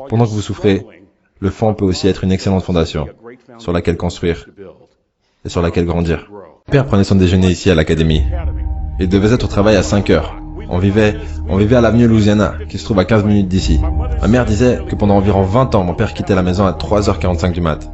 Pendant que vous souffrez, le fond peut aussi être une excellente fondation sur laquelle construire et sur laquelle grandir. Mon père prenait son déjeuner ici à l'académie. Il devait être au travail à 5 heures. On vivait à l'avenue Louisiana, qui se trouve à 15 minutes d'ici. Ma mère disait que pendant environ 20 ans, mon père quittait la maison à 3h45 du mat.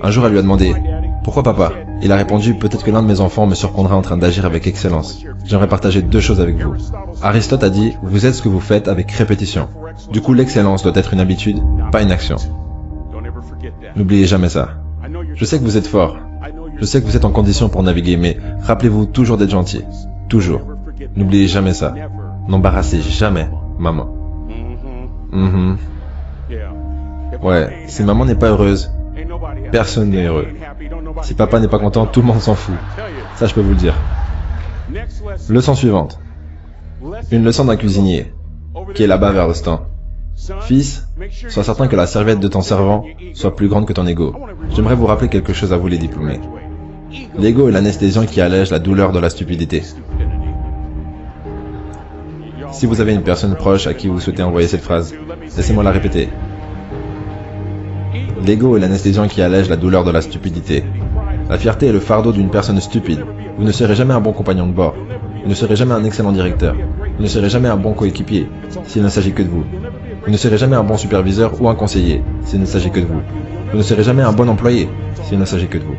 Un jour, elle lui a demandé « Pourquoi papa ?» Il a répondu « Peut-être que l'un de mes enfants me surprendra en train d'agir avec excellence. J'aimerais partager 2 choses avec vous. » Aristote a dit « Vous êtes ce que vous faites avec répétition. » Du coup, l'excellence doit être une habitude, pas une action. N'oubliez jamais ça. Je sais que vous êtes fort. Je sais que vous êtes en condition pour naviguer, mais rappelez-vous toujours d'être gentil. Toujours. N'oubliez jamais ça. N'embarrassez jamais maman. Ouais, si maman n'est pas heureuse, personne n'est heureux. Si papa n'est pas content, tout le monde s'en fout. Ça, je peux vous le dire. Leçon suivante. Une leçon d'un cuisinier, qui est là-bas vers le stand. Fils, sois certain que la serviette de ton servant soit plus grande que ton ego. J'aimerais vous rappeler quelque chose à vous les diplômés. L'ego est l'anesthésiant qui allège la douleur de la stupidité. Si vous avez une personne proche à qui vous souhaitez envoyer cette phrase, laissez-moi la répéter. L'ego est l'anesthésiant qui allège la douleur de la stupidité. La fierté est le fardeau d'une personne stupide. Vous ne serez jamais un bon compagnon de bord. Vous ne serez jamais un excellent directeur. Vous ne serez jamais un bon coéquipier, s'il ne s'agit que de vous. Vous ne serez jamais un bon superviseur ou un conseiller, s'il ne s'agit que de vous. Vous ne serez jamais un bon employé, s'il ne s'agit que de vous.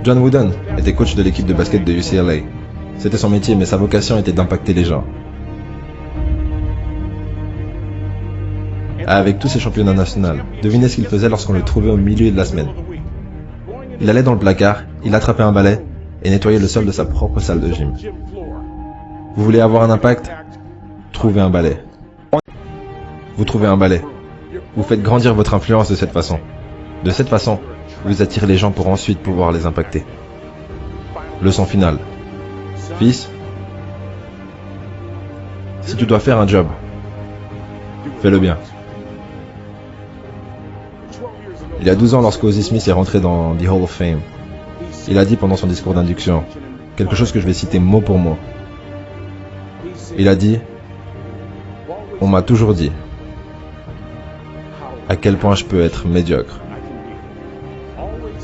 John Wooden était coach de l'équipe de basket de UCLA. C'était son métier, mais sa vocation était d'impacter les gens. Avec tous ses championnats nationaux, devinez ce qu'il faisait lorsqu'on le trouvait au milieu de la semaine. Il allait dans le placard, il attrapait un balai et nettoyait le sol de sa propre salle de gym. Vous voulez avoir un impact? Trouvez un balai. Vous trouvez un balai. Vous faites grandir votre influence de cette façon. De cette façon, vous attirez les gens pour ensuite pouvoir les impacter. Leçon finale. Fils, si tu dois faire un job, fais-le bien. Il y a 12 ans, lorsque Ozzie Smith est rentré dans The Hall of Fame, il a dit pendant son discours d'induction quelque chose que je vais citer mot pour mot. Il a dit « On m'a toujours dit à quel point je peux être médiocre.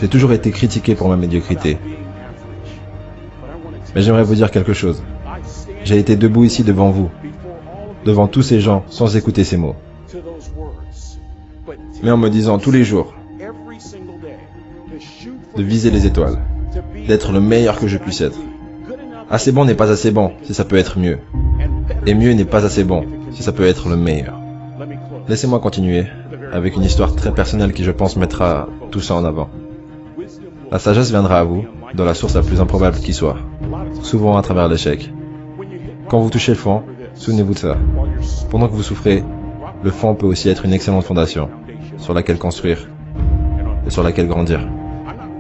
J'ai toujours été critiqué pour ma médiocrité. Mais j'aimerais vous dire quelque chose. J'ai été debout ici devant vous, devant tous ces gens, sans écouter ces mots. Mais en me disant tous les jours de viser les étoiles, d'être le meilleur que je puisse être. Assez bon n'est pas assez bon si ça peut être mieux. Et mieux n'est pas assez bon si ça peut être le meilleur. Laissez-moi continuer avec une histoire très personnelle qui, je pense, mettra tout ça en avant. La sagesse viendra à vous dans la source la plus improbable qui soit, souvent à travers l'échec. Quand vous touchez le fond, souvenez-vous de ça. Pendant que vous souffrez, le fond peut aussi être une excellente fondation sur laquelle construire et sur laquelle grandir.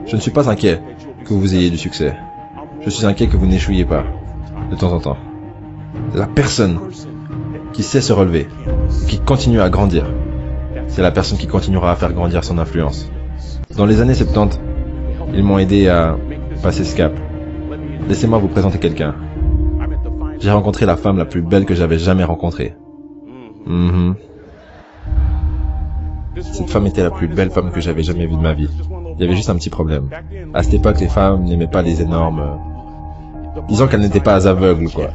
Je ne suis pas inquiet que vous ayez du succès. Je suis inquiet que vous n'échouiez pas, de temps en temps. La personne qui sait se relever, qui continue à grandir, c'est la personne qui continuera à faire grandir son influence. Dans les années 70, ils m'ont aidé à passer ce cap. Laissez-moi vous présenter quelqu'un. J'ai rencontré la femme la plus belle que j'avais jamais rencontrée. Cette femme était la plus belle femme que j'avais jamais vue de ma vie. Il y avait juste un petit problème. À cette époque, les femmes n'aimaient pas les énormes... Disons qu'elles n'étaient pas aveugles, quoi.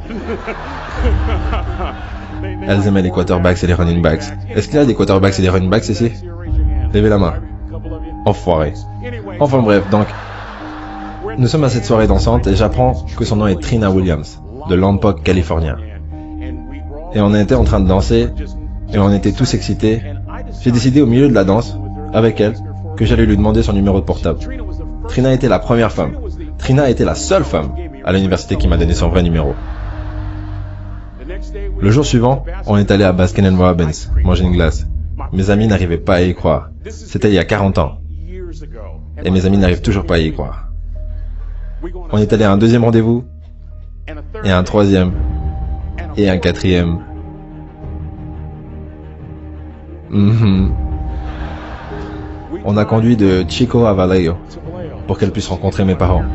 Elles aimaient les quarterbacks et les running backs. Est-ce qu'il y a des quarterbacks et des running backs ici? Levez la main. Enfoiré. Enfin bref, donc... Nous sommes à cette soirée dansante et j'apprends que son nom est Trina Williams, de Lompoc, californien. Et on était en train de danser, et on était tous excités. J'ai décidé au milieu de la danse, avec elle, que j'allais lui demander son numéro de portable. Trina était la première femme. Trina était la seule femme à l'université qui m'a donné son vrai numéro. Le jour suivant, on est allé à Baskin & Robbins, manger une glace. Mes amis n'arrivaient pas à y croire. C'était il y a 40 ans. Et mes amis n'arrivent toujours pas à y croire. On est allé à un deuxième rendez-vous, et un troisième, et un quatrième. On a conduit de Chico à Vallejo pour qu'elle puisse rencontrer mes parents.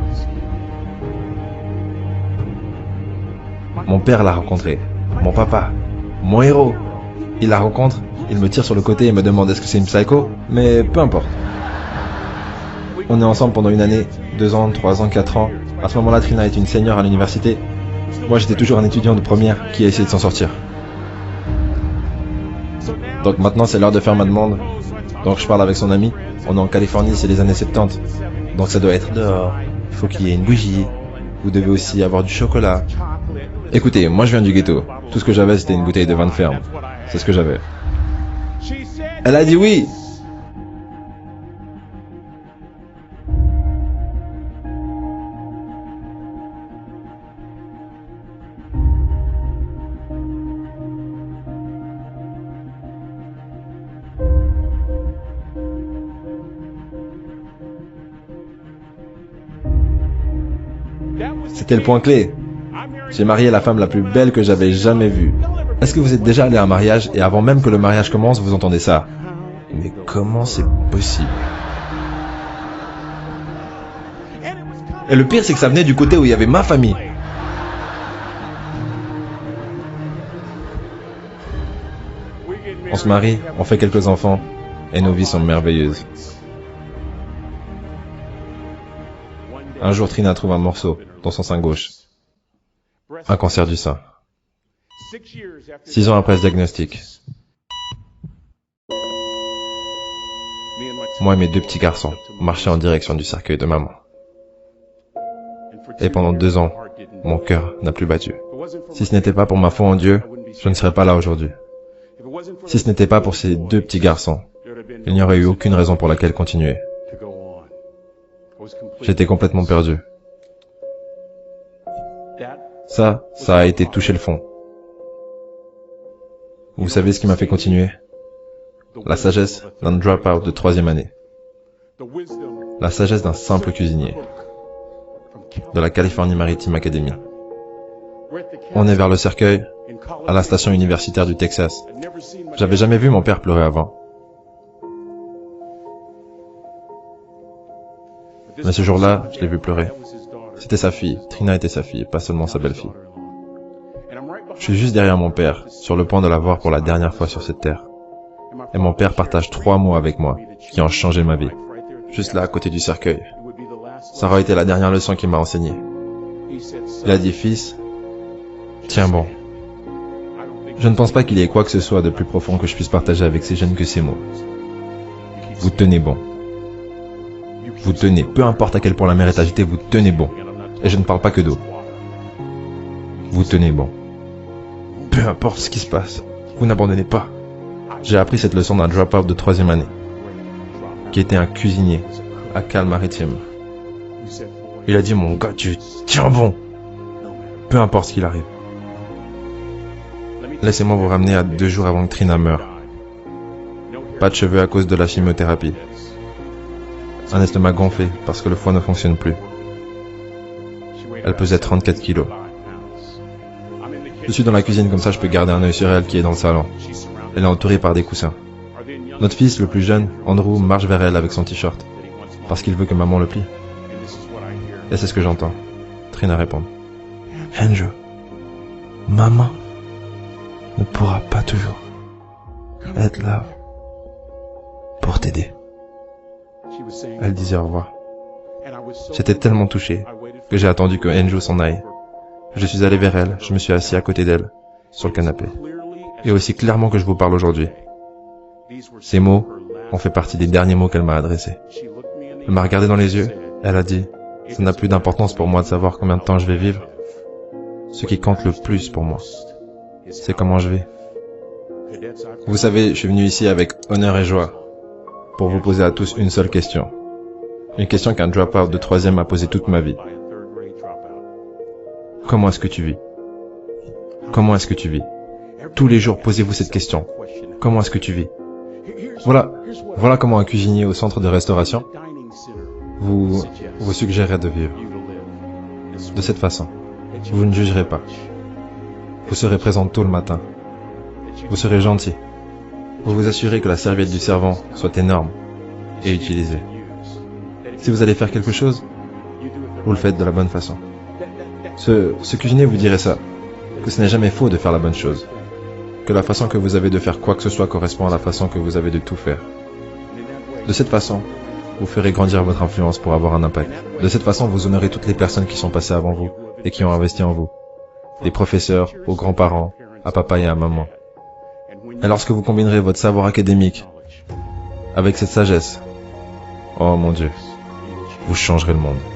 Mon père l'a rencontrée, mon papa, mon héros. Il la rencontre, il me tire sur le côté et me demande est-ce que c'est une psycho, mais peu importe. On est ensemble pendant une année, 2 ans, 3 ans, 4 ans. À ce moment-là, Trina est une senior à l'université. Moi, j'étais toujours un étudiant de première qui a essayé de s'en sortir. Donc maintenant, c'est l'heure de faire ma demande. Donc je parle avec son ami. On est en Californie, c'est les années 70. Donc ça doit être dehors. Il faut qu'il y ait une bougie. Vous devez aussi avoir du chocolat. Écoutez, moi je viens du ghetto. Tout ce que j'avais, c'était une bouteille de vin de ferme. C'est ce que j'avais. Elle a dit oui. C'était le point clé. J'ai marié la femme la plus belle que j'avais jamais vue. Est-ce que vous êtes déjà allé à un mariage et avant même que le mariage commence, vous entendez ça? Mais comment c'est possible? Et le pire, c'est que ça venait du côté où il y avait ma famille. On se marie, on fait quelques enfants, et nos vies sont merveilleuses. Un jour, Trina trouve un morceau dans son sein gauche. Un cancer du sein. 6 ans après ce diagnostic. Moi et mes 2 petits garçons marchaient en direction du cercueil de maman. Et pendant 2 ans, mon cœur n'a plus battu. Si ce n'était pas pour ma foi en Dieu, je ne serais pas là aujourd'hui. Si ce n'était pas pour ces 2 petits garçons, il n'y aurait eu aucune raison pour laquelle continuer. J'étais complètement perdu. Ça a été toucher le fond. Vous savez ce qui m'a fait continuer? La sagesse d'un drop-out de 3e année. La sagesse d'un simple cuisinier. De la Californie Maritime Academy. On est vers le cercueil, à la station universitaire du Texas. J'avais jamais vu mon père pleurer avant. Mais ce jour-là, je l'ai vu pleurer. C'était sa fille. Trina était sa fille, pas seulement sa belle-fille. Je suis juste derrière mon père, sur le point de la voir pour la dernière fois sur cette terre. Et mon père partage 3 mots avec moi, qui ont changé ma vie. Juste là, à côté du cercueil. Ça aurait été la dernière leçon qu'il m'a enseignée. Il a dit, fils, tiens bon. Je ne pense pas qu'il y ait quoi que ce soit de plus profond que je puisse partager avec ces jeunes que ces mots. Vous tenez bon. Vous tenez, peu importe à quel point la mer est agitée, vous tenez bon. Et je ne parle pas que d'eau. Vous tenez bon. Peu importe ce qui se passe, vous n'abandonnez pas. J'ai appris cette leçon d'un drop-out de 3e année, qui était un cuisinier à Cal Maritime. Il a dit, mon gars, tu tiens bon. Peu importe ce qu'il arrive. Laissez-moi vous ramener à 2 jours avant que Trina meure. Pas de cheveux à cause de la chimiothérapie. Un estomac gonflé parce que le foie ne fonctionne plus. Elle pesait 34 kilos. Je suis dans la cuisine comme ça, je peux garder un œil sur elle qui est dans le salon. Elle est entourée par des coussins. Notre fils, le plus jeune, Andrew, marche vers elle avec son t-shirt. Parce qu'il veut que maman le plie. Et c'est ce que j'entends. Trina répond. Andrew, maman ne pourra pas toujours être là pour t'aider. Elle disait au revoir. J'étais tellement touché que j'ai attendu que Andrew s'en aille. Je suis allé vers elle, je me suis assis à côté d'elle, sur le canapé. Et aussi clairement que je vous parle aujourd'hui. Ces mots ont fait partie des derniers mots qu'elle m'a adressés. Elle m'a regardé dans les yeux, elle a dit, ça n'a plus d'importance pour moi de savoir combien de temps je vais vivre. Ce qui compte le plus pour moi, c'est comment je vais. Vous savez, je suis venu ici avec honneur et joie pour vous poser à tous une seule question. Une question qu'un drop-out de 3e m'a posée toute ma vie. Comment est-ce que tu vis? Comment est-ce que tu vis? Tous les jours, posez-vous cette question. Comment est-ce que tu vis? Voilà comment un cuisinier au centre de restauration vous suggérerait de vivre. De cette façon, vous ne jugerez pas. Vous serez présent tôt le matin. Vous serez gentil. Vous vous assurez que la serviette du servant soit énorme et utilisée. Si vous allez faire quelque chose, vous le faites de la bonne façon. Ce cuisinier vous dirait ça, que ce n'est jamais faux de faire la bonne chose, que la façon que vous avez de faire quoi que ce soit correspond à la façon que vous avez de tout faire. De cette façon, vous ferez grandir votre influence pour avoir un impact. De cette façon, vous honorez toutes les personnes qui sont passées avant vous et qui ont investi en vous. Des professeurs, aux grands-parents, à papa et à maman. Et lorsque vous combinerez votre savoir académique avec cette sagesse, oh mon Dieu, vous changerez le monde.